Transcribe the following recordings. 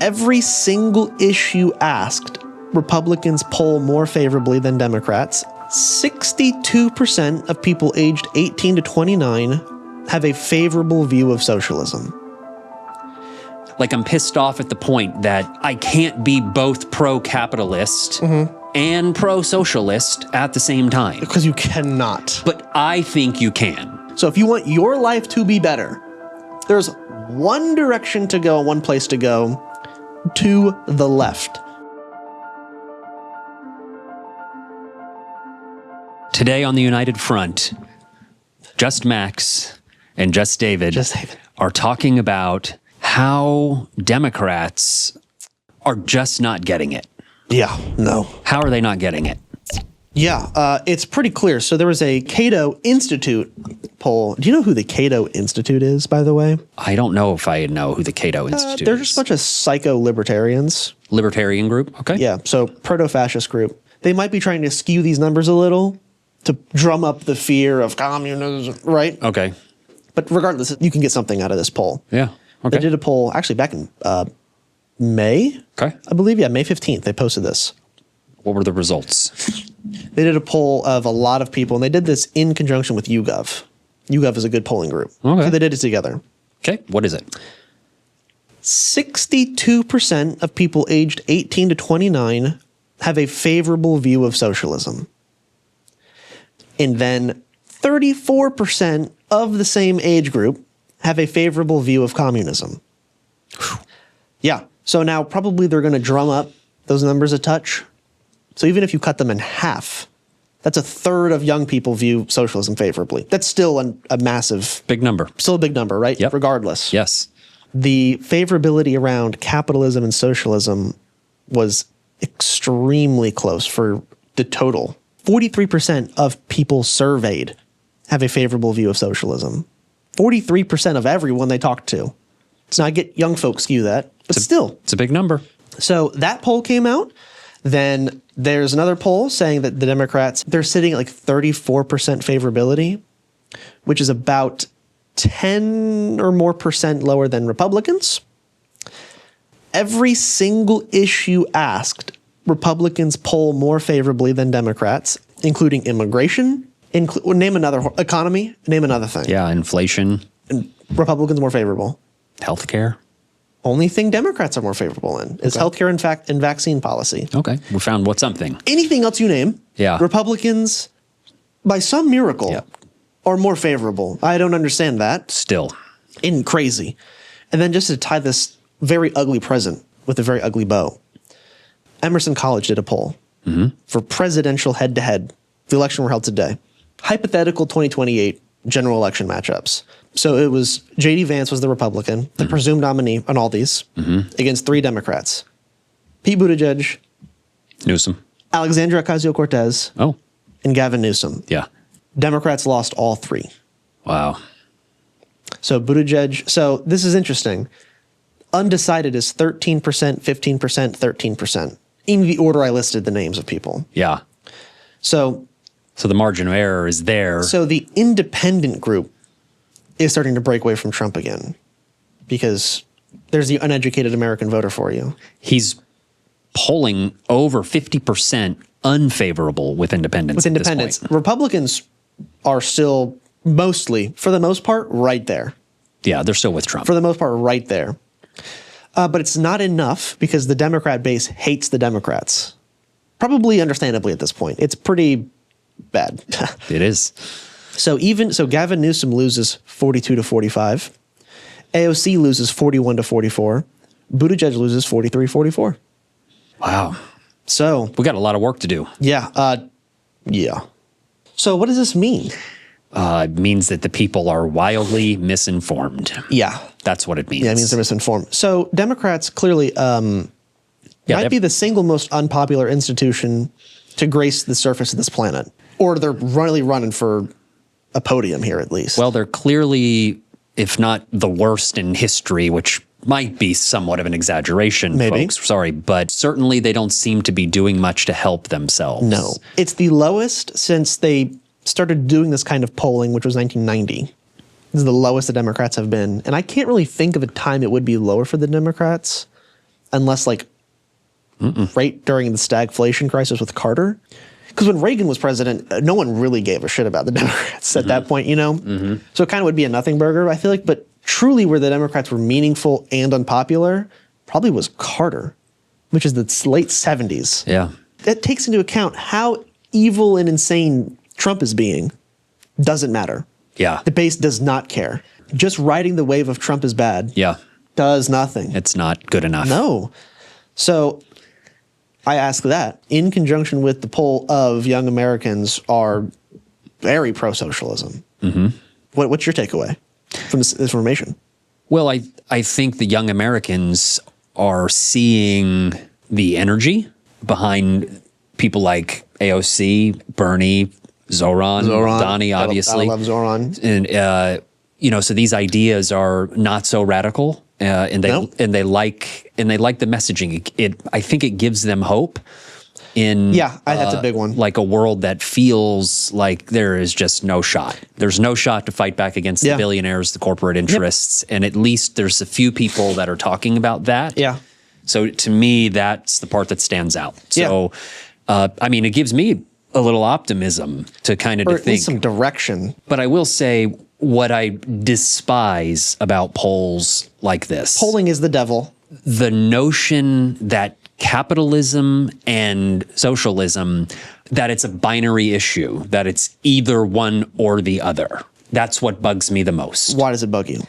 Every single issue asked, Republicans poll more favorably than Democrats. 62% of people aged 18 to 29 have a favorable view of socialism. Like, I'm pissed off at the point that I can't be both pro-capitalist and pro-socialist at the same time. Because you cannot. But I think you can. So if you want your life to be better, there's one direction to go, one place to go, to the left. Today on the United Front, Just Max and Just David are talking about how Democrats are just not getting it. Yeah, no. How are they not getting it? Yeah, it's pretty clear. So there was a Cato Institute poll. Do you know who the Cato Institute is, by the way? I don't know if I know who the Cato Institute they're is. just a bunch of psycho-libertarians. Libertarian group? Okay. Yeah, so proto-fascist group. They might be trying to skew these numbers a little to drum up the fear of communism, right? Okay. But regardless, you can get something out of this poll. Yeah. Okay. They did a poll actually back in May, I believe. Yeah, May 15th, they posted this. What were the results? They did a poll of a lot of people, and they did this in conjunction with YouGov. YouGov is a good polling group. Okay. So they did it together. Okay, what is it? 62% of people aged 18 to 29 have a favorable view of socialism. And then 34% of the same age group have a favorable view of communism. Yeah, so now probably they're going to drum up those numbers a touch. So even if you cut them in half, that's a third of young people view socialism favorably. That's still a massive... Big number. Still a big number, right? Yep. Regardless. Yes. The favorability around capitalism and socialism was extremely close for the total. 43% of people surveyed have a favorable view of socialism. 43% of everyone they talked to. So I get young folks skew that, but still. It's a big number. So that poll came out. Then there's another poll saying that the Democrats, they're sitting at like 34% favorability, which is about 10 or more percent lower than Republicans. Every single issue asked, Republicans poll more favorably than Democrats, including immigration, name another economy, name another thing. Yeah, inflation. And Republicans more favorable. Healthcare. Only thing Democrats are more favorable in is healthcare and vaccine policy. Okay, we found something. Anything else you name, Republicans, by some miracle, are more favorable. I don't understand that. Still. Crazy. And then just to tie this very ugly present with a very ugly bow, Emerson College did a poll for presidential head-to-head. The election were held today. Hypothetical 2028 general election matchups. So it was J.D. Vance was the Republican, the presumed nominee on all these, against 3 Democrats. Pete Buttigieg, Newsom, Alexandria Ocasio-Cortez, and Gavin Newsom. Yeah. Democrats lost all 3. Wow. So Buttigieg, so this is interesting. Undecided is 13%, 15%, 13%. In the order I listed the names of people. Yeah. So the margin of error is there. So the independent group is starting to break away from Trump again because there's the uneducated American voter for you. He's polling over 50% unfavorable with independents. With independents. Republicans are still mostly, for the most part, right there. Yeah, they're still with Trump. For the most part, right there. But it's not enough because the Democrat base hates the Democrats. Probably understandably at this point. It's pretty bad. It is. So Gavin Newsom loses 42 to 45. AOC loses 41 to 44. Buttigieg loses 43-44. Wow. So we got a lot of work to do. Yeah. Yeah. So what does this mean? It means that the people are wildly misinformed. Yeah. That's what it means. Yeah, it means they're misinformed. So Democrats clearly might be the single most unpopular institution to grace the surface of this planet. Or they're really running for a podium here at least. Well, they're clearly, if not the worst in history, which might be somewhat of an exaggeration, folks. Sorry, but certainly they don't seem to be doing much to help themselves. No. It's the lowest since they started doing this kind of polling, which was 1990. This is the lowest the Democrats have been. And I can't really think of a time it would be lower for the Democrats. unless like right during the stagflation crisis with Carter. Because when Reagan was president, no one really gave a shit about the Democrats at that point, you know? So it kind of would be a nothing burger, I feel like. But truly where the Democrats were meaningful and unpopular probably was Carter, which is the late 70s. Yeah. That takes into account how evil and insane Trump is being. Doesn't matter. Yeah. The base does not care. Just riding the wave of Trump is bad. Yeah. Does nothing. It's not good enough. No. So I ask that in conjunction with the poll of young Americans are very pro-socialism. What's your takeaway from this information? Well, I think the young Americans are seeing the energy behind people like AOC, Bernie, Zoran, Donnie, obviously. I love Zoran. And, you know, so these ideas are not so radical. And they like the messaging. I think it gives them hope in that's a big one. Like a world that feels like there is just no shot. There's no shot to fight back against the billionaires, the corporate interests, and at least there's a few people that are talking about that. Yeah. So to me, that's the part that stands out. So, I mean, it gives me a little optimism to kind of Or to at think least some direction. But I will say what I despise about polls like this. Polling is the devil. The notion that capitalism and socialism, that it's a binary issue, that it's either one or the other. That's what bugs me the most. Why does it bug you?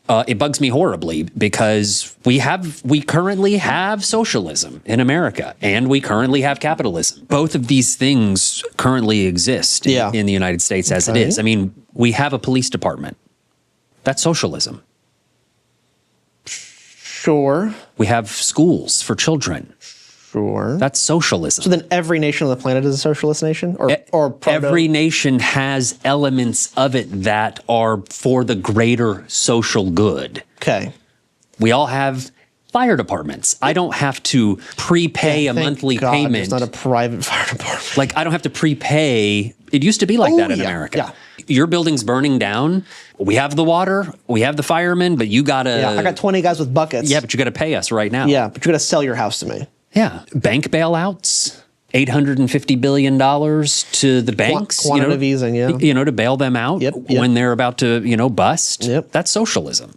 It bugs me horribly because we currently have socialism in America and we currently have capitalism. Both of these things currently exist in the United States as it is. I mean, we have a police department. That's socialism. Sure. We have schools for children. Sure. That's socialism. So then every nation on the planet is a socialist nation? Or every nation has elements of it that are for the greater social good. Okay. We all have fire departments. I don't have to prepay a monthly payment. It's not a private fire department. Like, I don't have to prepay. It used to be like that in America. Yeah. Your building's burning down. We have the water. We have the firemen, but you got to... Yeah, I got 20 guys with buckets. Yeah, but you got to pay us right now. Yeah, but you got to sell your house to me. Yeah. Bank bailouts. $850 billion to the banks. Quantitative easing, to bail them out when they're about to, bust. Yep. That's socialism.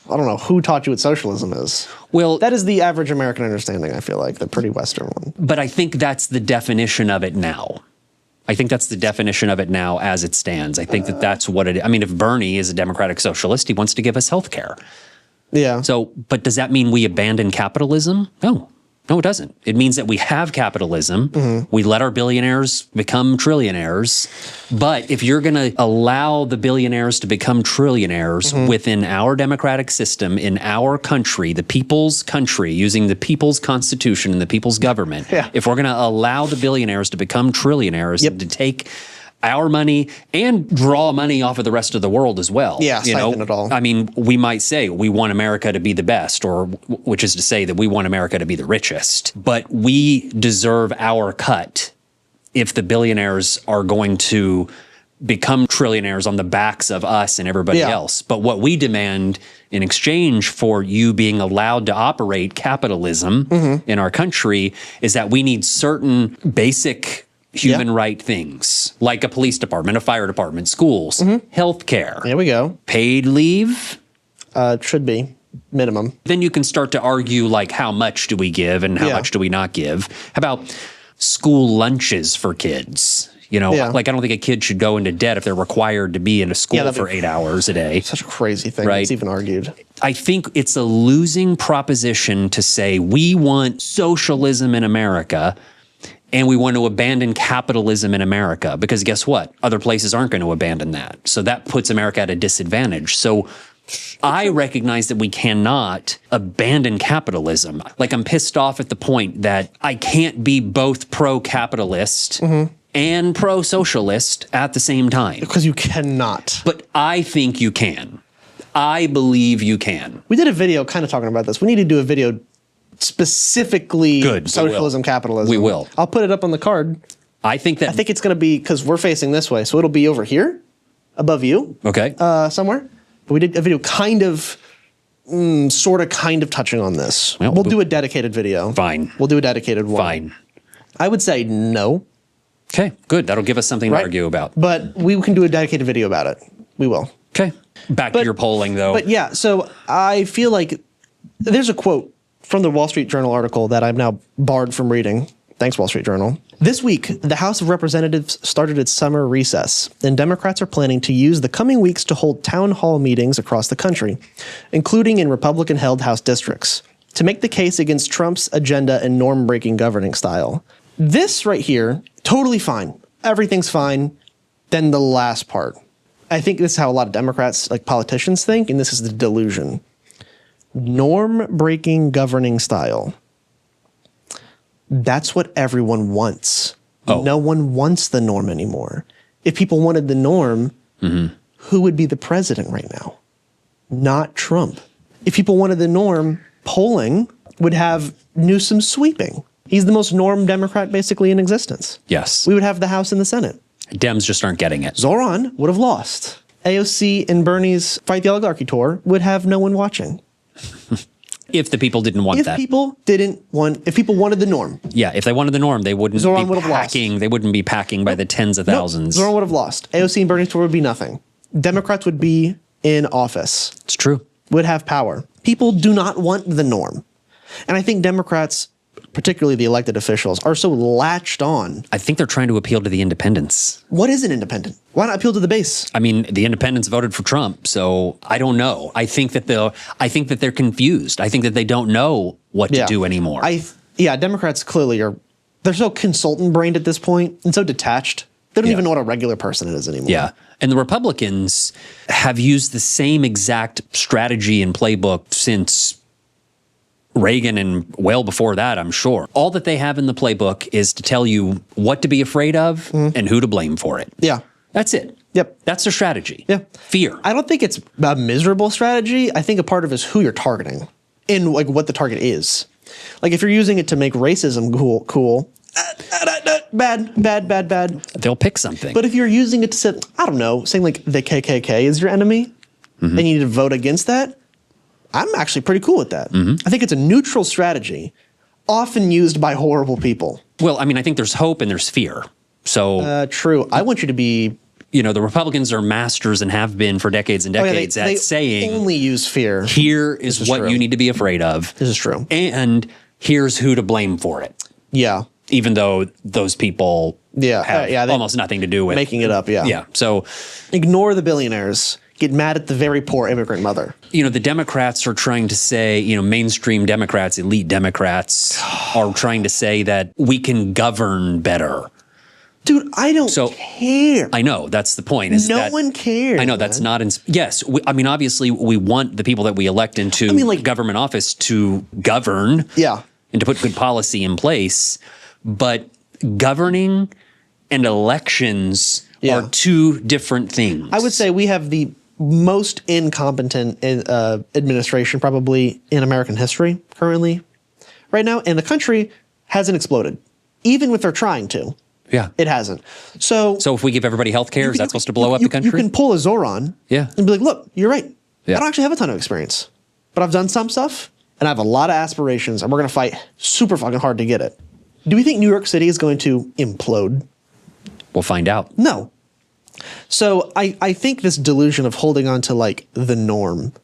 I don't know who taught you what socialism is. Well, that is the average American understanding, I feel like, the pretty Western one. But I think that's the definition of it now. I think that's the definition of it now as it stands. I think that's what it is. I mean, if Bernie is a democratic socialist, he wants to give us health care. Yeah. So, but does that mean we abandon capitalism? No. No, it doesn't. It means that we have capitalism. We let our billionaires become trillionaires. But if you're going to allow the billionaires to become trillionaires within our democratic system, in our country, the people's country, using the people's constitution and the people's government, if we're going to allow the billionaires to become trillionaires and to take our money and draw money off of the rest of the world as well. Yeah, siphon it all. I mean, we might say we want America to be the best, or which is to say that we want America to be the richest, but we deserve our cut if the billionaires are going to become trillionaires on the backs of us and everybody else. But what we demand in exchange for you being allowed to operate capitalism in our country is that we need certain basic human right things, like a police department, a fire department, schools, health care. There we go. Paid leave? It should be minimum. Then you can start to argue, like, how much do we give and how much do we not give? How about school lunches for kids? Like, I don't think a kid should go into debt if they're required to be in a school for 8 hours a day. Such a crazy thing. Right? It's even argued. I think it's a losing proposition to say we want socialism in America and we want to abandon capitalism in America, because guess what? Other places aren't going to abandon that. So that puts America at a disadvantage. So I recognize that we cannot abandon capitalism. Like, I'm pissed off at the point that I can't be both pro-capitalist and pro-socialist at the same time. Because you cannot. But I think you can. I believe you can. We did a video kind of talking about this. We need to do a video specifically socialism, capitalism. We will. I'll put it up on the card. I think it's going to be, because we're facing this way, so it'll be over here, above you. Okay. Somewhere. But we did a video kind of sort of kind of touching on this. Well, we'll do a dedicated video. Fine. We'll do a dedicated one. Fine. I would say no. Okay, good. That'll give us something to argue about. But we can do a dedicated video about it. We will. Okay. Back to your polling, though. But yeah, so I feel like there's a quote from the Wall Street Journal article that I'm now barred from reading. Thanks, Wall Street Journal. This week, the House of Representatives started its summer recess, and Democrats are planning to use the coming weeks to hold town hall meetings across the country, including in Republican-held House districts, to make the case against Trump's agenda and norm-breaking governing style. This right here, totally fine. Everything's fine. Then the last part. I think this is how a lot of Democrats, like politicians, think, and this is the delusion. Norm-breaking governing style. That's what everyone wants. Oh. No one wants the norm anymore. If people wanted the norm, who would be the president right now? Not Trump. If people wanted the norm, polling would have Newsom sweeping. He's the most norm Democrat basically in existence. Yes. We would have the House and the Senate. Dems just aren't getting it. Zoran would have lost. AOC and Bernie's Fight the Oligarchy tour would have no one watching. If the people didn't want that. If people wanted the norm. Yeah, if they wanted the norm, they wouldn't be packing. They wouldn't be packing by the tens of thousands. Zoran would have lost. AOC and Bernie's tour would be nothing. Democrats would be in office. It's true. Would have power. People do not want the norm. And I think Democrats, particularly the elected officials, are so latched on. I think they're trying to appeal to the independents. What is an independent? Why not appeal to the base? I mean, the independents voted for Trump, so I don't know. I think that they're confused. I think that they don't know what to do anymore. Democrats clearly they're so consultant brained at this point and so detached. They don't even know what a regular person is anymore. Yeah. And the Republicans have used the same exact strategy and playbook since Reagan and well before that, I'm sure. All that they have in the playbook is to tell you what to be afraid of and who to blame for it. Yeah. That's it. Yep. That's their strategy. Yeah. Fear. I don't think it's a miserable strategy. I think a part of it is who you're targeting and like what the target is. Like if you're using it to make racism cool, bad. They'll pick something. But if you're using it to say, I don't know, saying like the KKK is your enemy and you need to vote against that, I'm actually pretty cool with that. I think it's a neutral strategy, often used by horrible people. Well, I mean, I think there's hope and there's fear. So true. I want you to be. You know, the Republicans are masters and have been for decades and decades they at saying only use fear. Here is what you need to be afraid of. This is true. And here's who to blame for it. Yeah. Even though those people have almost nothing to do with making it up. Yeah. Yeah. So ignore the billionaires. Get mad at the very poor immigrant mother. You know, the Democrats are trying to say, you know, mainstream Democrats, elite Democrats are trying to say that we can govern better. Dude, I don't care. I know, that's the point. No one cares. I know, that's not, yes, I mean, obviously we want the people that we elect into government office to govern and to put good policy in place, but governing and elections are two different things. I would say we have the most incompetent administration probably in American history currently right now, and the country hasn't exploded, even if they're trying to. Yeah. It hasn't. So if we give everybody health care, is that supposed to blow up the country? You can pull a Zoran and be like, look, you're right. I don't actually have a ton of experience, but I've done some stuff and I have a lot of aspirations and we're going to fight super fucking hard to get it. Do we think New York City is going to implode? We'll find out. No. So I think this delusion of holding on to like the norm.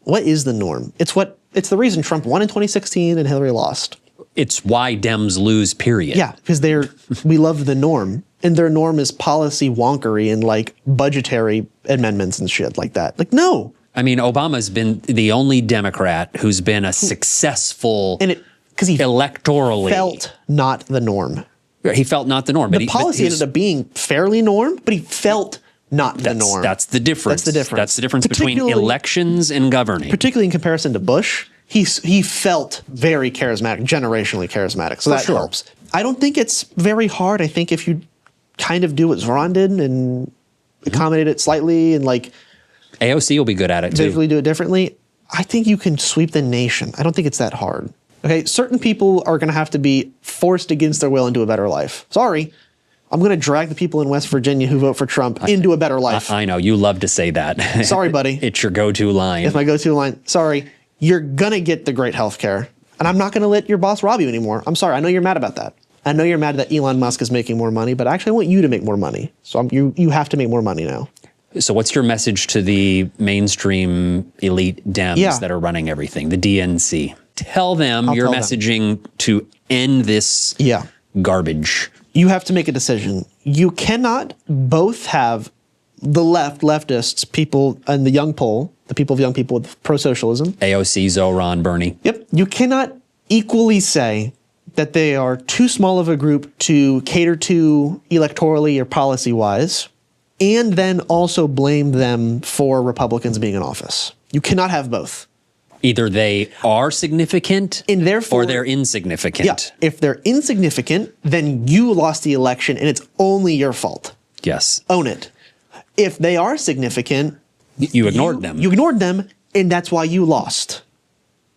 What is the norm? It's the reason Trump won in 2016 and Hillary lost. It's why Dems lose, period. Yeah, because we love the norm. And their norm is policy wonkery and like budgetary amendments and shit like that. Like, no. I mean, Obama's been the only Democrat who's been a successful because he electorally felt not the norm. He felt not the norm. The policy ended up being fairly norm, but he felt not the norm. That's the difference. That's the difference between elections and governing. Particularly in comparison to Bush. He felt very charismatic, generationally charismatic. So that helps. I don't think it's very hard. I think if you kind of do what Zoran did and accommodate it slightly and like AOC will be good at it too. Visually do it differently. I think you can sweep the nation. I don't think it's that hard. Okay, certain people are going to have to be forced against their will into a better life. Sorry. I'm going to drag the people in West Virginia who vote for Trump into a better life. I know. You love to say that. Sorry, buddy. It's your go-to line. It's my go-to line. Sorry. you're going to get the great healthcare. And I'm not going to let your boss rob you anymore. I'm sorry. I know you're mad about that. I know you're mad that Elon Musk is making more money, but actually I want you to make more money. So you have to make more money now. So what's your message to the mainstream elite Dems that are running everything, the DNC? Tell them your messaging to end this garbage. You have to make a decision. You cannot both have the leftists, people, and the young poll, the people of young people with pro-socialism. AOC, Zoran, Bernie. Yep. You cannot equally say that they are too small of a group to cater to electorally or policy-wise, and then also blame them for Republicans being in office. You cannot have both. Either they are significant and therefore, or they're insignificant. Yeah. If they're insignificant, then you lost the election and it's only your fault. Yes. Own it. If they are significant, you ignored them. You ignored them, and that's why you lost.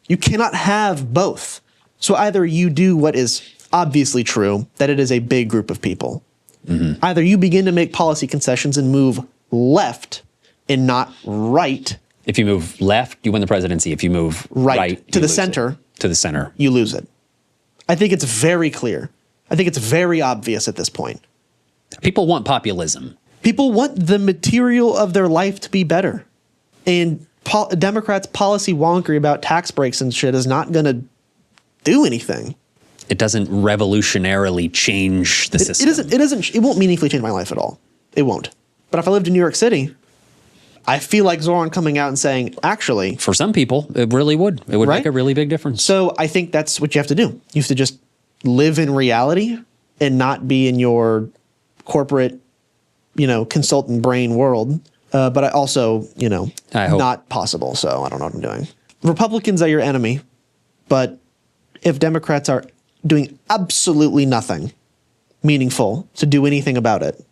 You cannot have both. So either you do what is obviously true, that it is a big group of people. Mm-hmm. Either you begin to make policy concessions and move left and not right. If you move left, you win the presidency. If you move right to the center, you lose it. I think it's very clear. I think it's very obvious at this point. People want populism. People want the material of their life to be better. And Democrats' policy wonkery about tax breaks and shit is not going to do anything. It doesn't revolutionarily change the system. It won't meaningfully change my life at all. It won't. But if I lived in New York City, I feel like Zoran coming out and saying, actually. For some people, it really would. It would make a really big difference. So I think that's what you have to do. You have to just live in reality and not be in your corporate, consultant brain world. But I also, not possible. So I don't know what I'm doing. Republicans are your enemy. But if Democrats are doing absolutely nothing meaningful to do anything about it,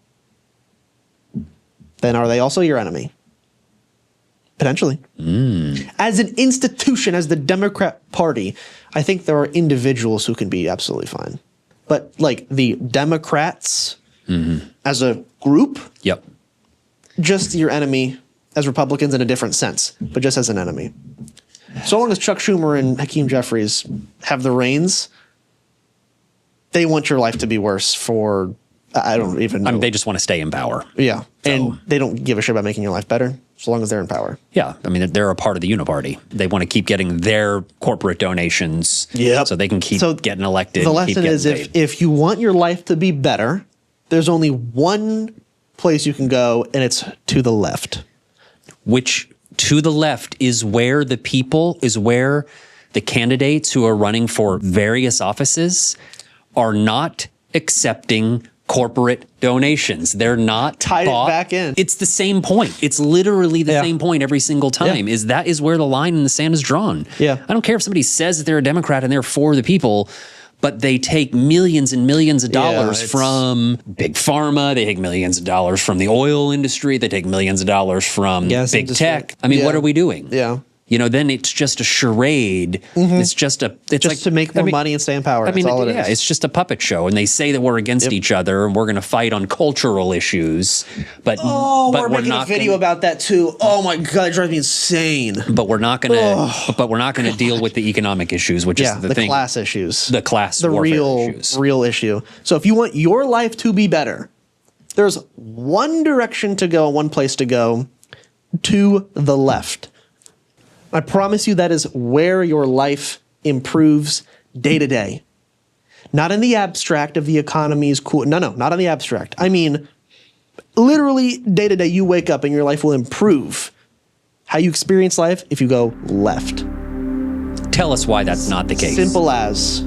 then are they also your enemy? Potentially. As an institution, as the Democrat Party, I think there are individuals who can be absolutely fine. But like the Democrats as a group, just your enemy as Republicans in a different sense, but just as an enemy. So long as Chuck Schumer and Hakeem Jeffries have the reins, they want your life to be worse for, I don't even know. I mean, they just want to stay in power. Yeah. So. And they don't give a shit about making your life better, so long as they're in power. Yeah. I mean, they're a part of the uniparty. They want to keep getting their corporate donations so they can keep getting elected. The lesson is if you want your life to be better, there's only one place you can go, and it's to the left. Which to the left is where the candidates who are running for various offices are not accepting corporate donations. They're not tied it back in. It's the same point. It's literally the same point every single time. That is where the line in the sand is drawn. Yeah. I don't care if somebody says that they're a Democrat and they're for the people, but they take millions and millions of dollars from big pharma. They take millions of dollars from the oil industry. They take millions of dollars from big tech. I mean, what are we doing? Yeah. Then it's just a charade. It's just to make more money and stay in power. That's all it is. It's just a puppet show. And they say that we're against each other and we're going to fight on cultural issues. But we're making a video about that too. Oh my God, it drives me insane. But we're not going to. But we're not going to deal with the economic issues, which is the thing. Class issues, the real issue. So if you want your life to be better, there's one direction to go, one place to go, to the left. I promise you that is where your life improves day to day. Not in the abstract of the economy is cool. No, not in the abstract. I mean, literally day to day, you wake up and your life will improve. How you experience life if you go left. Tell us why that's not the case. Simple as.